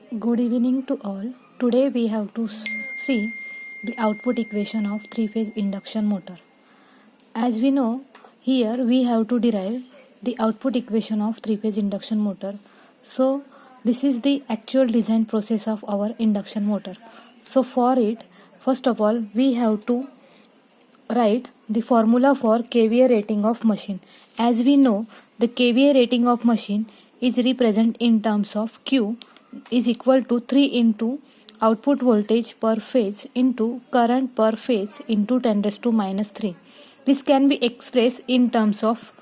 Good evening to all. Today we have to see the output equation of three-phase induction motor. As we know, here we have to derive the output equation of three-phase induction motor. So this is the actual design process of our induction motor. So for it, first of all, we have to write the formula for kVA rating of machine. As we know, the kVA rating of machine is represented in terms of Q is equal to 3 into output voltage per phase into current per phase into 10 raised to minus 3. This can be expressed in terms of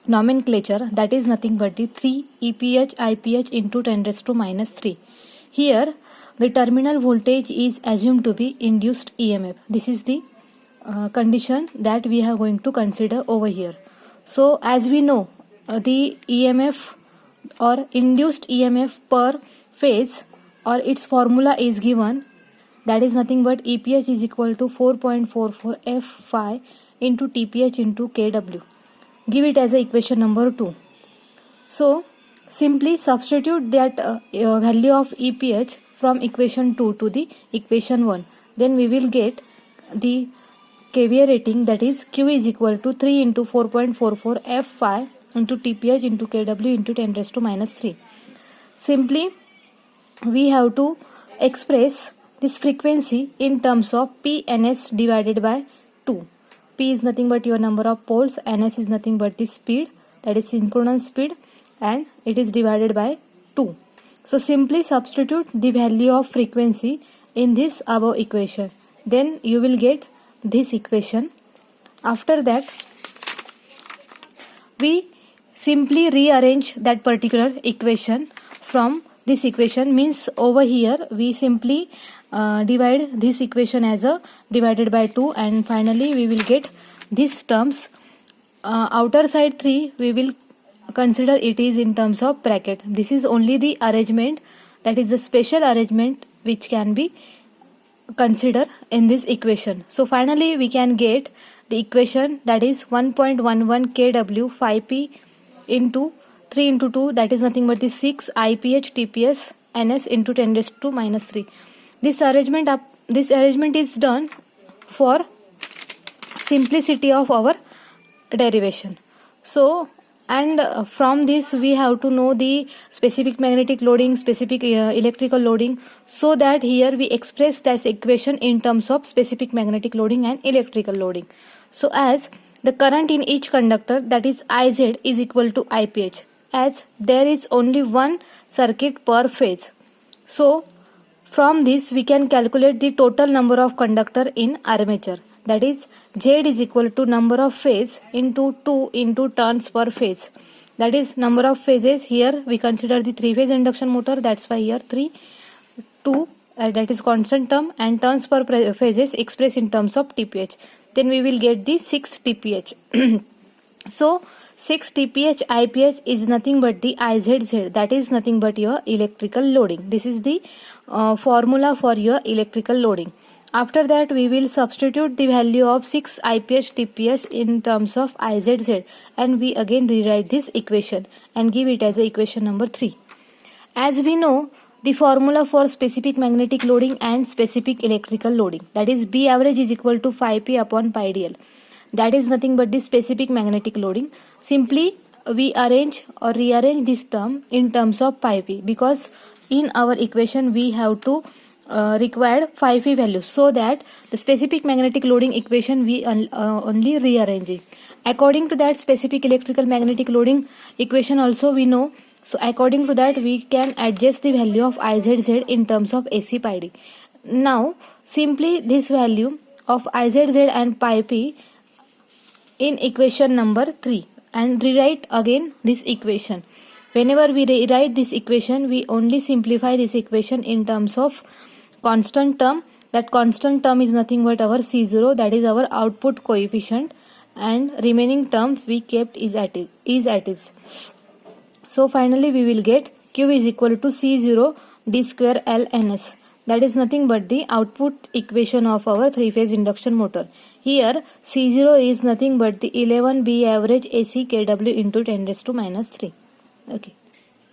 nomenclature, that is nothing but the 3 EPH IPH into 10 raised to minus 3. Here the terminal voltage is assumed to be induced EMF. This is the condition that we are going to consider over here. So as we know, the EMF or induced EMF per phase or its formula is given, that is nothing but EPH is equal to 4.44 F phi into TPH into kW. Give it as a equation number 2. So simply substitute that value of EPH from equation 2 to the equation 1. Then we will get the kVA rating, that is Q is equal to 3 into 4.44 F phi into TPH into kW into 10 raised to minus 3. Simply we have to express this frequency in terms of PNS divided by 2. P is nothing but your number of poles, NS is nothing but the speed, that is synchronous speed, and it is divided by 2. So simply substitute the value of frequency in this above equation. Then you will get this equation. After that, we simply rearrange that particular equation from this equation, means over here we simply divide this equation as a divided by 2, and finally we will get these terms. Outer side 3 we will consider it is in terms of bracket. This is only the arrangement, that is the special arrangement which can be considered in this equation. So finally we can get the equation, that is 1.11 kW 5P into 3 into 2, that is nothing but the 6 IPH TPS NS into 10 raised to minus 3. This arrangement is done for simplicity of our derivation. So and from this we have to know the specific magnetic loading, specific electrical loading, so that here we express this equation in terms of specific magnetic loading and electrical loading. So as the current in each conductor, that is IZ, is equal to IPH, as there is only one circuit per phase. So from this we can calculate the total number of conductor in armature, that is Z is equal to number of phase into 2 into turns per phase, that is number of phases. Here we consider the 3-phase induction motor, that's why here 3, 2 that is constant term, and turns per phases expressed in terms of TPH. Then we will get the 6 TPH. So 6 TPH IPH is nothing but the IZZ, that is nothing but your electrical loading. This is the formula for your electrical loading. After that we will substitute the value of 6 IPH TPS in terms of IZZ, and we again rewrite this equation and give it as a equation number 3. As we know, the formula for specific magnetic loading and specific electrical loading, that is B average is equal to 5P upon pi dl, that is nothing but the specific magnetic loading. Simply we arrange or rearrange this term in terms of pi p, because in our equation we have to required phi p value, so that the specific magnetic loading equation we only rearrange it. According to that specific electrical magnetic loading equation also we know, so according to that we can adjust the value of IZZ in terms of AC pi d. Now simply this value of IZZ and pi p in equation number 3 and rewrite again this equation. Whenever we rewrite this equation, we only simplify this equation in terms of constant term. That constant term is nothing but our C0, that is our output coefficient, and remaining terms we kept is at is. So finally we will get Q is equal to C0 D square L NS, that is nothing but the output equation of our 3-phase induction motor. Here C0 is nothing but the 11 B average AC kW into 10 raised to minus 3. Okay,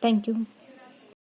thank you.